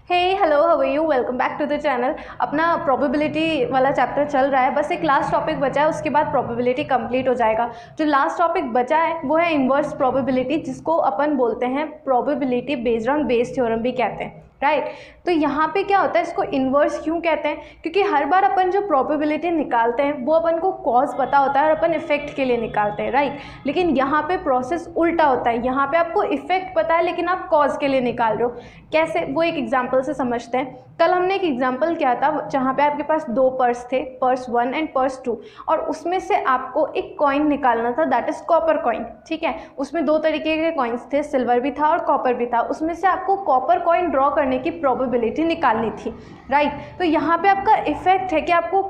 Hey hello, how are you? Welcome back to the channel. अपना probability वाला chapter चल रहा है, बस एक लास्ट टॉपिक बचा है, उसके बाद प्रोबेबिलिटी कंप्लीट हो जाएगा। जो लास्ट टॉपिक बचा है वो है इन्वर्स प्रोबेबिलिटी, जिसको अपन बोलते हैं probability based on Bayes theorem भी कहते हैं, राइट। तो यहाँ पे क्या होता है, इसको इन्वर्स क्यों कहते हैं? क्योंकि हर बार अपन जो प्रोबेबिलिटी निकालते हैं वो अपन को कॉज पता होता है और अपन इफेक्ट के लिए निकालते हैं, राइट। लेकिन यहाँ पे प्रोसेस उल्टा होता है, यहाँ पे आपको इफेक्ट पता है लेकिन आप कॉज के लिए निकाल रहे हो। कैसे, वो एक एग्जाम्पल से समझते हैं। कल हमने एक एग्जाम्पल किया था जहाँ पे आपके पास दो पर्स थे, पर्स 1 एंड पर्स 2, और उसमें से आपको एक कॉइन निकालना था, दैट इज कॉपर कॉइन, ठीक है। उसमें दो तरीके के कॉइन्स थे, सिल्वर भी था और कॉपर भी था। उसमें से आपको कॉपर कॉइन ड्रॉ करने की प्रोबेबिलिटी निकालनी थी, राइट। तो यहाँ पे आपका इफेक्ट है कि आपको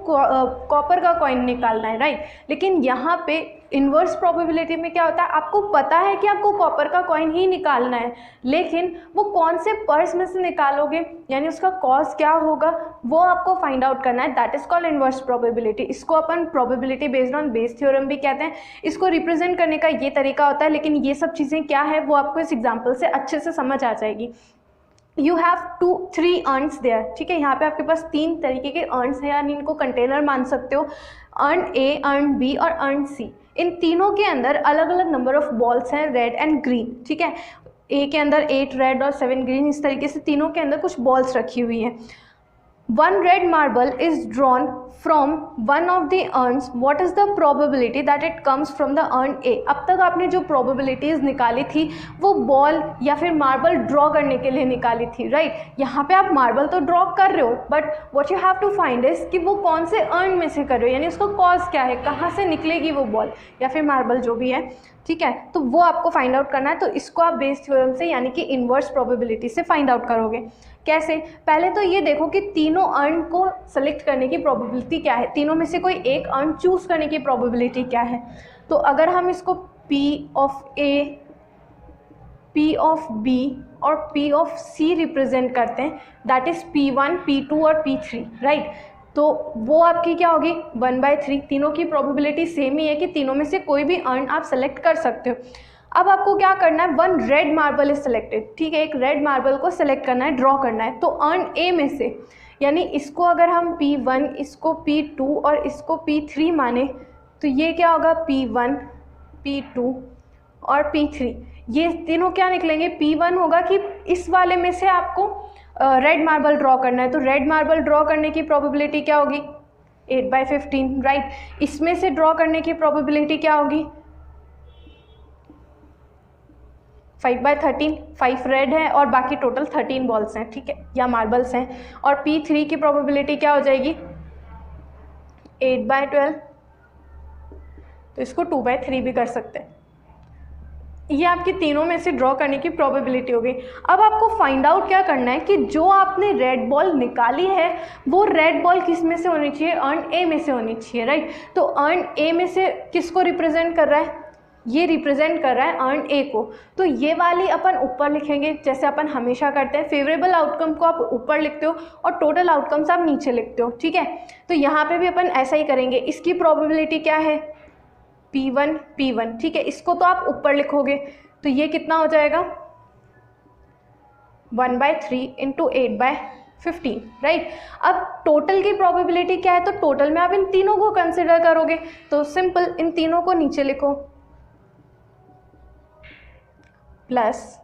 कॉपर का कॉइन निकालना है, राइट। लेकिन यहाँ पे इन्वर्स प्रोबेबिलिटी में क्या होता है, आपको पता है कि आपको कॉपर का कॉइन ही निकालना है, लेकिन वो कौन से पर्स में से निकालोगे, यानी उसका कॉज क्या होगा, वो आपको फाइंड आउट करना है, that is called inverse probability. इसको अपन probability based on Bayes theorem भी कहते हैं। इसको रिप्रेजेंट करने का ये तरीका होता है, लेकिन ये सब चीज़ें क्या है वो आपको इस एग्जाम्पल से अच्छे से समझ आ जाएगी। यू हैव 3 अर्न्स देयर, ठीक है। यहाँ पे आपके पास 3 तरीके के अर्न्स हैं, यानी इनको कंटेनर मान सकते हो। अर्न ए, अर्न बी और अर्न सी। इन तीनों के अंदर अलग अलग नंबर ऑफ बॉल्स हैं, रेड एंड ग्रीन, ठीक है। ए के अंदर 8 रेड और 7 ग्रीन, इस तरीके से तीनों के अंदर कुछ बॉल्स रखी हुई हैं। 1 red marble is drawn from one of the urns. What is the probability that it comes from the urn A? अब तक आपने जो probabilities निकाली थी वो बॉल या फिर मार्बल ड्रॉ करने के लिए निकाली थी, राइट। यहाँ पे आप मार्बल तो ड्रॉ कर रहे हो, but what you have to find is कि वो कौन से अर्न में से कर रहे हो, यानी उसका कॉज क्या है, कहाँ से निकलेगी वो बॉल या फिर मार्बल जो भी है, ठीक है। तो वो आपको फाइंड आउट करना है। तो इसको आप बेस थ्योरम से यानी कि इन्वर्स प्रोबेबिलिटी से फाइंड आउट करोगे। कैसे? पहले तो ये देखो कि तीनों अर्न को सेलेक्ट करने की प्रोबेबिलिटी क्या है, तीनों में से कोई एक अर्न चूज करने की प्रोबेबिलिटी क्या है। तो अगर हम इसको P of A, P of B और P ऑफ C रिप्रेजेंट करते हैं, दैट इज P1, P2 और P3, राइट। तो वो आपकी क्या होगी, 1/3। तीनों की प्रोबेबिलिटी सेम ही है कि तीनों में से कोई भी अर्न आप सेलेक्ट कर सकते हो। अब आपको क्या करना है, 1 रेड मार्बल इज सेलेक्टेड, ठीक है। एक रेड मार्बल को सेलेक्ट करना है, ड्रॉ करना है। तो अर्न ए में से, यानी इसको अगर हम P1, इसको P2 और इसको P3 माने, तो ये क्या होगा, P1, P2 और P3। ये तीनों क्या निकलेंगे, P1 होगा कि इस वाले में से आपको रेड मार्बल ड्रॉ करना है। तो रेड मार्बल ड्रॉ करने की प्रोबेबिलिटी क्या होगी, 8/15, राइट। इसमें से ड्रॉ करने की प्रोबेबिलिटी क्या होगी, 5/13। 5 रेड है और बाकी टोटल 13 बॉल्स हैं, ठीक है, या मार्बल्स हैं। और P3 की प्रोबेबिलिटी क्या हो जाएगी, 8/12। तो इसको 2/3 भी कर सकते हैं। ये आपकी तीनों में से ड्रॉ करने की प्रोबेबिलिटी हो गई। अब आपको फाइंड आउट क्या करना है कि जो आपने रेड बॉल निकाली है वो रेड बॉल किस में से होनी चाहिए, अर्न ए में से होनी चाहिए, राइट। तो अर्न ए में से किसको रिप्रेजेंट कर रहा है, ये रिप्रेजेंट कर रहा है अर्न ए को। तो ये वाली अपन ऊपर लिखेंगे, जैसे अपन हमेशा करते हैं। फेवरेबल आउटकम को आप ऊपर लिखते हो और टोटल आउटकम्स आप नीचे लिखते हो, ठीक है। तो यहाँ पे भी अपन ऐसा ही करेंगे। इसकी प्रोबेबिलिटी क्या है, P1, P1, ठीक है। इसको तो आप ऊपर लिखोगे, तो ये कितना हो जाएगा, 1/3 इंटू 8/15, राइट। अब टोटल की प्रोबेबिलिटी क्या है, तो टोटल में आप इन तीनों को कंसिडर करोगे। तो सिंपल, इन तीनों को नीचे लिखो, प्लस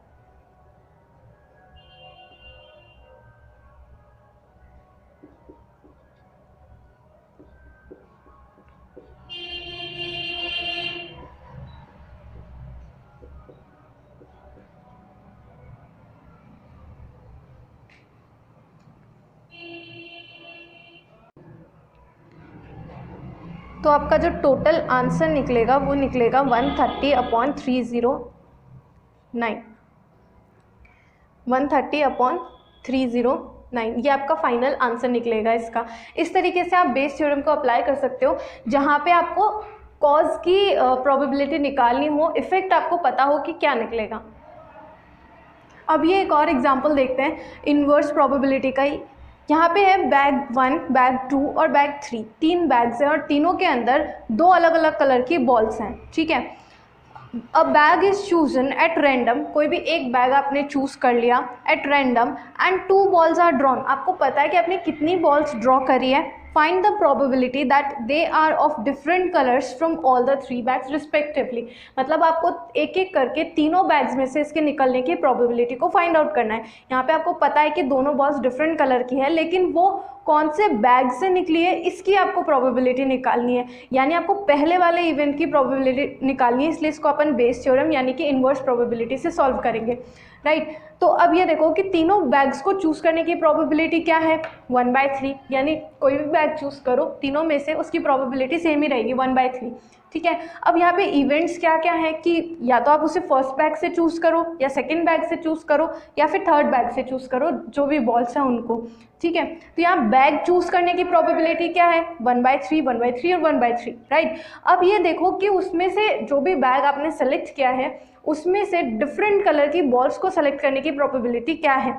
तो आपका जो टोटल आंसर निकलेगा वो निकलेगा 130/309, 130/309। ये आपका फाइनल आंसर निकलेगा इसका। इस तरीके से आप बेस थ्योरम को अप्लाई कर सकते हो, जहाँ पे आपको कॉज की प्रोबेबिलिटी निकालनी हो, इफेक्ट आपको पता हो कि क्या निकलेगा। अब ये एक और एग्जांपल देखते हैं इन्वर्स प्रोबेबिलिटी का ही। यहाँ पे है बैग 1, बैग 2 और बैग 3, 3 बैग्स हैं और तीनों के अंदर 2 अलग अलग कलर की बॉल्स हैं, ठीक है। A bag is chosen at random, कोई भी एक बैग आपने चूज कर लिया at random and 2 balls are drawn, आपको पता है कि आपने कितनी बॉल्स ड्रॉ करी है। Find the probability that they are of different colours from all the 3 bags respectively, मतलब आपको एक एक करके तीनों बैग्स में से इसके निकलने की प्रोबेबिलिटी को फाइंड आउट करना है। यहाँ पे आपको पता है कि दोनों बॉल्स डिफरेंट कलर की है, लेकिन वो कौन से बैग से निकली है इसकी आपको प्रोबेबिलिटी निकालनी है, यानी आपको पहले वाले इवेंट की प्रोबेबिलिटी निकालनी है, इसलिए इसको अपन बेस थ्योरम यानी कि इनवर्स प्रोबेबिलिटी से सॉल्व करेंगे, राइट। तो अब ये देखो कि तीनों बैग्स को चूज करने की प्रोबेबिलिटी क्या है 1/3, यानी कोई भी बैग चूज करो तीनों में से उसकी प्रोबेबिलिटी सेम ही रहेगी 1/3, ठीक है। अब यहाँ पे इवेंट्स क्या क्या है कि या तो आप उसे फर्स्ट बैग से चूज करो या सेकंड बैग से चूज करो या फिर थर्ड बैग से चूज करो, जो भी बॉल्स हैं उनको, ठीक है। तो यहाँ बैग चूज करने की प्रोबेबिलिटी क्या है 1/3, 1/3 और 1/3, राइट। अब ये देखो कि उसमें से जो भी बैग आपने सेलेक्ट किया है उसमें से डिफरेंट कलर की बॉल्स को सेलेक्ट करने की प्रोबेबिलिटी क्या है,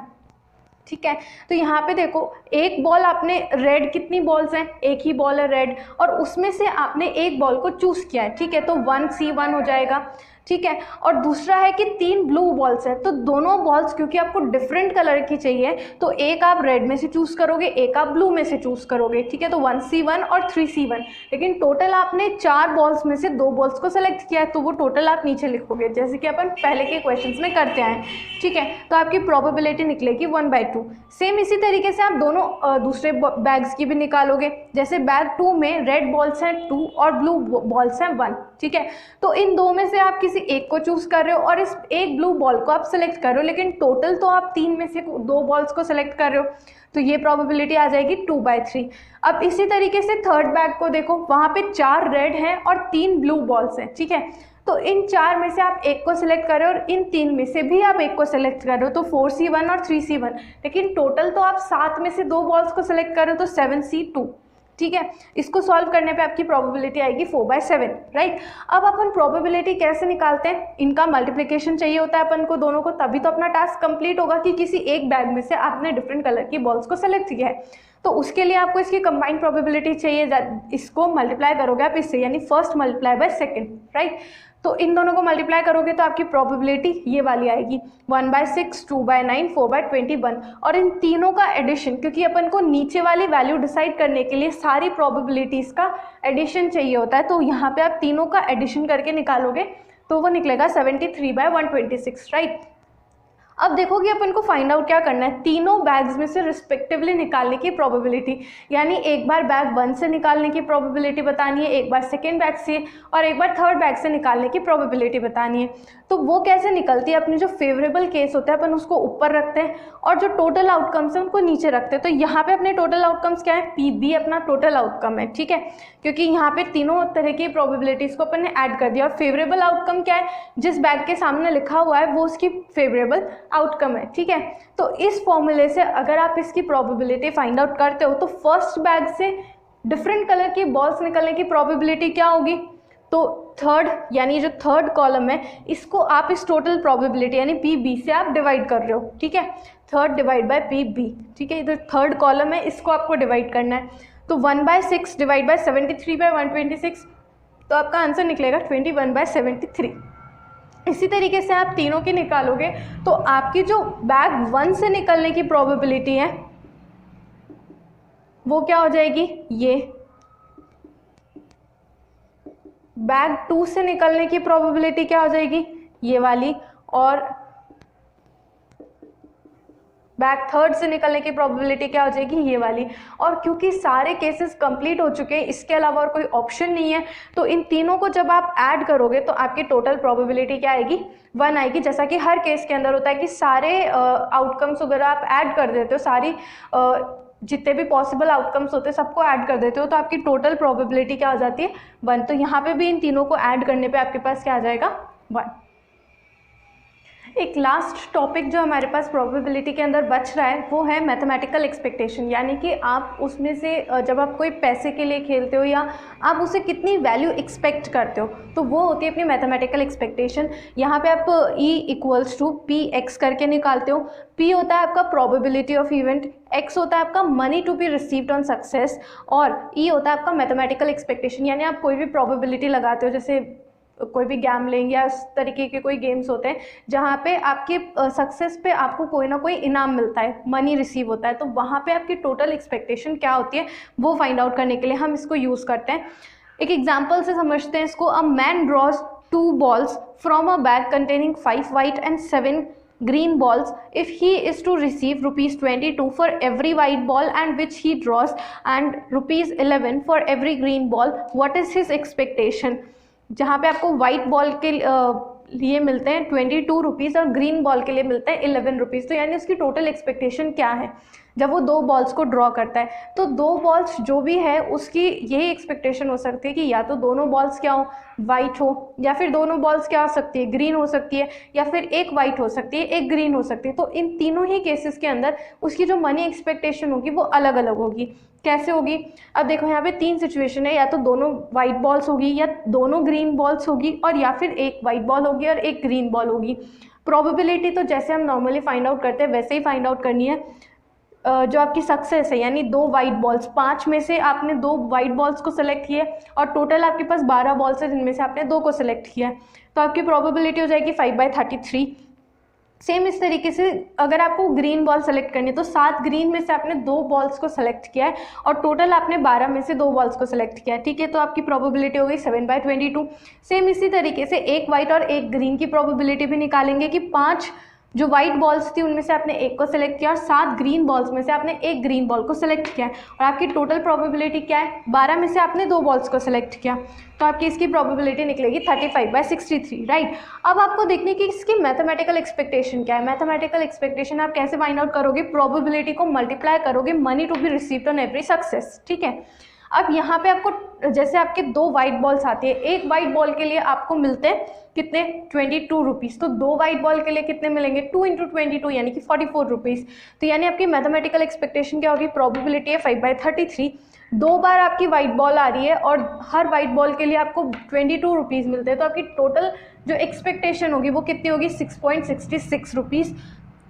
ठीक है। तो यहाँ पे देखो एक बॉल आपने रेड, कितनी बॉल्स हैं, एक ही बॉल है रेड, और उसमें से आपने एक बॉल को चूज किया है, ठीक है, तो 1C1 हो जाएगा, ठीक है। और दूसरा है कि 3 ब्लू बॉल्स हैं, तो दोनों बॉल्स क्योंकि आपको डिफरेंट कलर की चाहिए तो एक आप रेड में से चूज करोगे, एक आप ब्लू में से चूज करोगे, ठीक है, तो 1C1 और 3C1, लेकिन टोटल आपने 4 बॉल्स में से 2 बॉल्स को सेलेक्ट किया है, तो वो टोटल आप नीचे लिखोगे जैसे कि अपन पहले के क्वेश्चंस में करते आए, ठीक है। तो आपकी प्रोबेबिलिटी निकलेगी 1/2। सेम इसी तरीके से आप दोनों दूसरे बैग्स की भी निकालोगे, जैसे बैग 2 में रेड बॉल्स हैं 2 और ब्लू बॉल्स हैं 1, ठीक है। तो इन दो में से आप किसी एक को चूज कर रहे हो और इस एक ब्लू बॉल को आप सेलेक्ट कर रहे हो, लेकिन टोटल तो आप 3 में से 2 बॉल्स को सेलेक्ट कर रहे हो, तो ये प्रोबेबिलिटी आ जाएगी 2/3। अब इसी तरीके से थर्ड बैग को देखो, वहाँ पे 4 रेड हैं और 3 ब्लू बॉल्स हैं, ठीक है। तो इन 4 में से आप एक को सिलेक्ट कर रहे हो और इन 3 में से भी आप एक को सिलेक्ट कर रहे हो, तो 4C1 और 3C1, लेकिन टोटल तो आप 7 में से 2 बॉल्स को सिलेक्ट कर रहे हो, तो 7C2, ठीक है। इसको सॉल्व करने पे आपकी प्रोबेबिलिटी आएगी 4/7, राइट। अब अपन प्रोबेबिलिटी कैसे निकालते हैं, इनका मल्टीप्लिकेशन चाहिए होता है अपन को दोनों को, तभी तो अपना टास्क कंप्लीट होगा कि किसी एक बैग में से आपने डिफरेंट कलर की बॉल्स को सेलेक्ट किया है। तो उसके लिए आपको इसकी कंबाइंड प्रोबेबिलिटी चाहिए, इसको मल्टीप्लाई करोगे आप इससे, यानी first multiply by second, right. तो इन दोनों को मल्टीप्लाई करोगे तो आपकी प्रोबेबिलिटी ये वाली आएगी 1/6, 2/9, 4/21, और इन तीनों का एडिशन, क्योंकि अपन को नीचे वाली वैल्यू डिसाइड करने के लिए सारी प्रोबेबिलिटीज़ का एडिशन चाहिए होता है, तो यहाँ पे आप तीनों का एडिशन करके निकालोगे तो वो निकलेगा 73/126, राइट। अब देखो कि अपन को फाइंड आउट क्या करना है, तीनों बैग्स में से रिस्पेक्टिवली निकालने की प्रोबेबिलिटी, यानी एक बार बैग 1 से निकालने की प्रोबेबिलिटी बतानी है, एक बार सेकेंड बैग से, और एक बार थर्ड बैग से निकालने की प्रोबेबिलिटी बतानी है। तो वो कैसे निकलती है, अपने जो फेवरेबल केस होता है अपन उसको ऊपर रखते हैं और जो टोटल आउटकम्स है उनको नीचे रखते हैं। तो यहाँ पे अपने टोटल आउटकम्स क्या है, PB अपना टोटल आउटकम है, ठीक है, क्योंकि यहाँ पे तीनों तरह की प्रोबेबिलिटीज़ को अपन ने ऐड कर दिया, और फेवरेबल आउटकम क्या है, जिस बैग के सामने लिखा हुआ है वो उसकी फेवरेबल आउटकम है, ठीक है। तो इस फॉर्मूले से अगर आप इसकी प्रोबेबिलिटी फाइंड आउट करते हो तो फर्स्ट बैग से डिफरेंट कलर की बॉल्स निकलने की प्रोबेबिलिटी क्या होगी, तो थर्ड, यानी जो थर्ड कॉलम है इसको आप इस टोटल प्रोबेबिलिटी यानी PB से आप डिवाइड कर रहे हो, ठीक है, थर्ड डिवाइड बाय PB, ठीक है। इधर थर्ड कॉलम है इसको आपको डिवाइड करना है, तो 1/6 डिवाइड बाय 73/126, तो आपका आंसर निकलेगा 21/73। इसी तरीके से आप तीनों की निकालोगे तो आपकी जो बैग 1 से निकलने की प्रोबेबिलिटी है वो क्या हो जाएगी, ये बैग 2 से निकलने की प्रोबेबिलिटी क्या हो जाएगी, ये वाली, और बैग थर्ड से निकलने की प्रोबेबिलिटी क्या हो जाएगी, ये वाली। और क्योंकि सारे केसेस कंप्लीट हो चुके हैं, इसके अलावा और कोई ऑप्शन नहीं है, तो इन तीनों को जब आप ऐड करोगे तो आपकी टोटल प्रोबेबिलिटी क्या आएगी, 1 आएगी। जैसा कि हर केस के अंदर होता है कि सारे आउटकम्स वगैरह आप ऐड कर देते हो, सारी जितने भी पॉसिबल आउटकम्स होते हैं सबको ऐड कर देते हो, तो आपकी टोटल प्रोबेबिलिटी क्या हो जाती है, 1। तो यहाँ पे भी इन तीनों को ऐड करने पे आपके पास क्या आ जाएगा, 1। एक लास्ट टॉपिक जो हमारे पास प्रोबेबिलिटी के अंदर बच रहा है वो है मैथमेटिकल एक्सपेक्टेशन, यानी कि आप उसमें से जब आप कोई पैसे के लिए खेलते हो या आप उसे कितनी वैल्यू एक्सपेक्ट करते हो, तो वो होती है अपनी मैथमेटिकल एक्सपेक्टेशन। यहाँ पे आप E = PX करके निकालते हो। P होता है आपका प्रोबेबिलिटी ऑफ इवेंट, X होता है आपका money to be received on success, और E होता है आपका मैथमेटिकल एक्सपेक्टेशन, यानी आप कोई भी प्रोबेबिलिटी लगाते हो, जैसे कोई भी गैम्बलिंग या इस तरीके के कोई गेम्स होते हैं जहाँ पे आपके सक्सेस पे आपको कोई ना कोई इनाम मिलता है, मनी रिसीव होता है, तो वहाँ पे आपकी टोटल एक्सपेक्टेशन क्या होती है वो फाइंड आउट करने के लिए हम इसको यूज़ करते हैं। एक एग्जाम्पल से समझते हैं इसको। A man draws 2 balls from a bag containing 5 white and 7 green balls. If he is to receive rupees 22 for every white ball and which he draws and rupees 11 for every green ball, what is his expectation? जहाँ पे आपको white ball के लिए मिलते हैं 22 rupees और green ball के लिए मिलते हैं 11 रुपीज़, तो यानी उसकी टोटल एक्सपेक्टेशन क्या है जब वो 2 बॉल्स को ड्रॉ करता है। तो 2 बॉल्स जो भी है उसकी यही एक्सपेक्टेशन हो सकती है कि या तो दोनों बॉल्स क्या हो, वाइट हो, या फिर दोनों बॉल्स क्या हो सकती है, ग्रीन हो सकती है, या फिर एक वाइट हो सकती है, एक ग्रीन हो सकती है। तो इन तीनों ही केसेस के अंदर उसकी जो मनी एक्सपेक्टेशन होगी वो अलग अलग होगी। कैसे होगी? अब देखो यहाँ पे 3 सिचुएशन है, या तो दोनों वाइट बॉल्स होगी, या दोनों ग्रीन बॉल्स होगी, और या फिर एक वाइट बॉल होगी और एक ग्रीन बॉल होगी। प्रोबेबिलिटी तो जैसे हम नॉर्मली फाइंड आउट करते हैं वैसे ही फाइंड आउट करनी है। जो आपकी सक्सेस है यानी 2 वाइट बॉल्स, 5 में से आपने 2 वाइट बॉल्स को सिलेक्ट किया और टोटल आपके पास 12 बॉल्स है जिनमें से आपने 2 को सिलेक्ट किया है, तो आपकी प्रोबेबिलिटी हो जाएगी 5/33। सेम इस तरीके से अगर आपको ग्रीन बॉल सेलेक्ट करनी है तो 7 ग्रीन में से आपने 2 बॉल्स को सेलेक्ट किया है और टोटल आपने 12 में से 2 बॉल्स को सेलेक्ट किया है, ठीक है, तो आपकी प्रोबेबिलिटी हो गई 7/22। सेम इसी तरीके से एक वाइट और एक ग्रीन की प्रोबेबिलिटी भी निकालेंगे कि 5 जो वाइट बॉल्स थी उनमें से आपने एक को सिलेक्ट किया और 7 ग्रीन बॉल्स में से आपने एक ग्रीन बॉल को सिलेक्ट किया और आपकी टोटल प्रोबेबिलिटी क्या है, 12 में से आपने 2 बॉल्स को सिलेक्ट किया, तो आपकी इसकी प्रोबेबिलिटी निकलेगी 35/63, राइट। अब आपको देखने की इसकी मैथमेटिकल एक्सपेक्टेशन क्या है। मैथमेटिकल एक्सपेक्टेशन आप कैसे फाइंड आउट करोगे, प्रोबेबिलिटी को मल्टीप्लाई करोगे money to be received on every success, ठीक है। अब यहाँ पे आपको जैसे आपके 2 वाइट बॉल्स आती है, एक वाइट बॉल के लिए आपको मिलते हैं कितने, 22 रुपीज़, तो 2 वाइट बॉल के लिए कितने मिलेंगे, 2 × 22 यानी कि 44 रुपीज़। तो यानी आपकी मैथमेटिकल एक्सपेक्टेशन क्या होगी, प्रोबेबिलिटी है 5/33। 2 बार आपकी वाइट बॉल आ रही है और हर वाइट बॉल के लिए आपको 22 रुपीज़ मिलते हैं, तो आपकी टोटल जो एक्सपेक्टेशन होगी वो कितनी होगी, 6.66 रुपीज़।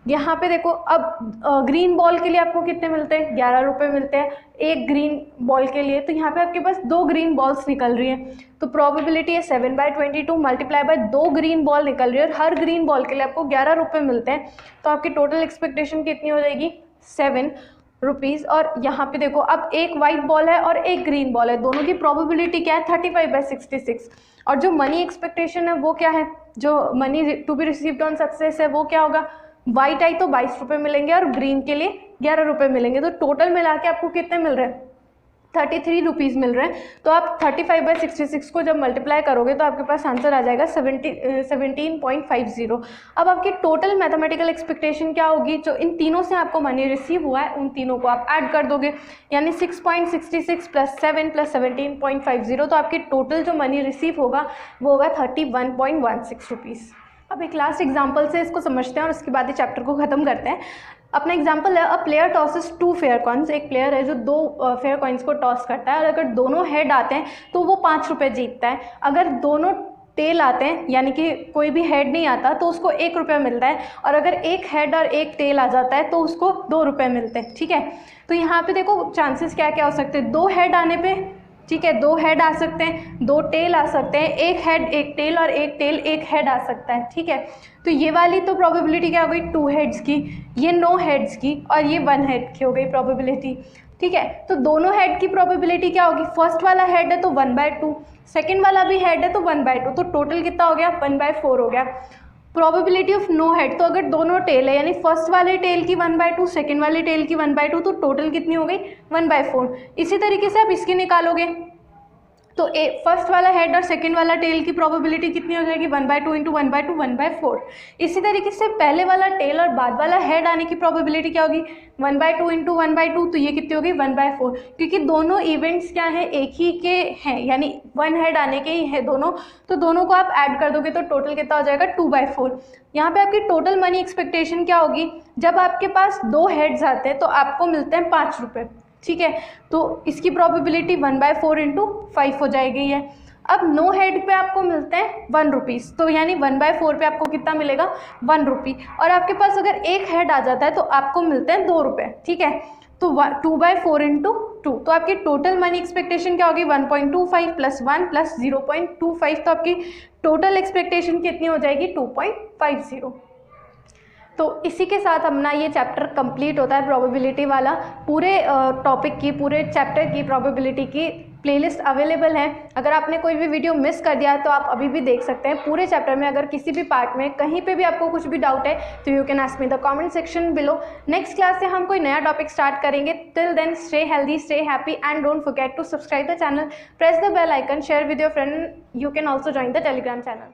यहाँ पे देखो अब ग्रीन बॉल के लिए आपको कितने मिलते हैं, 11 रुपये मिलते हैं एक ग्रीन बॉल के लिए, तो यहाँ पे आपके पास 2 ग्रीन बॉल्स निकल रही हैं, तो प्रोबेबिलिटी है 7/22 मल्टीप्लाई बाय 2 ग्रीन बॉल निकल रही है और हर ग्रीन बॉल के लिए आपको 11 रुपये मिलते हैं, तो आपकी टोटल एक्सपेक्टेशन कितनी हो जाएगी, 7 रुपीज़। और यहाँ पे देखो अब एक वाइट बॉल है और एक ग्रीन बॉल है, दोनों की प्रोबेबिलिटी क्या है, 35/66, और जो मनी एक्सपेक्टेशन है वो क्या है, जो money to be received on success है वो क्या होगा, वाइट आई तो 22 रुपये मिलेंगे और ग्रीन के लिए 11 रुपये मिलेंगे, तो टोटल मिला के आपको कितने मिल रहे हैं, 33 रुपीज़ मिल रहे हैं। तो आप 35/66 को जब मल्टीप्लाई करोगे तो आपके पास आंसर आ जाएगा 17.50। अब आपकी टोटल मैथमेटिकल एक्सपेक्टेशन क्या होगी, जो इन तीनों से आपको मनी रिसीव हुआ है उन तीनों को आप ऐड कर दोगे, यानी 6.66 + 7 + 17.50, तो आपकी टोटल जो मनी रिसीव होगा वो होगा 31.16 रुपीज़। अब एक लास्ट एग्जाम्पल से इसको समझते हैं और उसके बाद ही चैप्टर को ख़त्म करते हैं। अपना एग्जाम्पल है, a player tosses 2 fair coins, एक प्लेयर है जो 2 फेयर कॉइन्स को टॉस करता है और अगर दोनों हेड आते हैं तो वो 5 रुपये जीतता है, अगर दोनों टेल आते हैं यानी कि कोई भी हेड नहीं आता तो उसको 1 रुपया मिलता है, और अगर एक हेड और एक टेल आ जाता है तो उसको 2 रुपये मिलते हैं, ठीक है। तो यहाँ पे देखो चांसेस क्या क्या हो सकते हैं, 2 हेड आने पे, ठीक है, 2 हेड आ सकते हैं, 2 टेल आ सकते हैं, एक हेड एक टेल और एक टेल एक हेड आ सकता है, ठीक है। तो ये वाली तो प्रोबेबिलिटी क्या हो गई 2 हेड्स की, ये 9 हेड्स की और ये 1 हेड की हो गई प्रोबेबिलिटी, ठीक है। तो दोनों हेड की प्रोबेबिलिटी क्या होगी, फर्स्ट वाला हेड है तो 1/2, सेकेंड वाला भी हेड है तो 1/2, तो टोटल कितना हो गया 1/4 हो गया। प्रोबेबिलिटी ऑफ नो हेड, तो अगर दोनों टेल है यानी फर्स्ट वाले टेल की 1/2 सेकेंड वाले टेल की 1/2, तो टोटल कितनी हो गई 1/4। इसी तरीके से आप इसकी निकालोगे तो फर्स्ट वाला हेड और सेकंड वाला टेल की प्रोबेबिलिटी कितनी हो जाएगी 1/2 × 1/2 1/4। इसी तरीके से पहले वाला टेल और बाद वाला हेड आने की प्रोबेबिलिटी क्या होगी 1/2 × 1/2, तो ये कितनी होगी 1/4, क्योंकि दोनों इवेंट्स क्या हैं एक ही के हैं यानी 1 हेड आने के ही हैं दोनों, तो दोनों को आप ऐड कर दोगे तो टोटल कितना हो जाएगा 2/4। यहाँ पे आपकी टोटल मनी एक्सपेक्टेशन क्या होगी, जब आपके पास 2 हेड्स आते हैं तो आपको मिलते हैं 5 रुपये, ठीक है, तो इसकी प्रोबेबिलिटी 1/4 × 5 हो जाएगी है। अब नो हेड पे आपको मिलते हैं 1 रुपीज़, तो यानी 1/4 पे आपको कितना मिलेगा 1 रुपी, और आपके पास अगर एक हेड आ जाता है तो आपको मिलते हैं 2 रुपये, ठीक है। तो 2/4 इंटू 2, तो आपकी टोटल मनी एक्सपेक्टेशन क्या होगी 1.25 प्लस 1 प्लस 0.25, तो आपकी टोटल एक्सपेक्टेशन कितनी हो जाएगी 2.50। तो इसी के साथ अपना ये चैप्टर कंप्लीट होता है प्रोबेबिलिटी वाला। पूरे टॉपिक की, पूरे चैप्टर की प्रोबेबिलिटी की प्लेलिस्ट अवेलेबल है। अगर आपने कोई भी वीडियो मिस कर दिया तो आप अभी भी देख सकते हैं पूरे चैप्टर में। अगर किसी भी पार्ट में कहीं पे भी आपको कुछ भी डाउट है तो you can ask me the comment section below. Next class से हम कोई नया टॉपिक स्टार्ट करेंगे। Till then stay healthy, stay happy and don't forget to subscribe the channel, press the bell icon, share with your friend, you can also join the Telegram channel.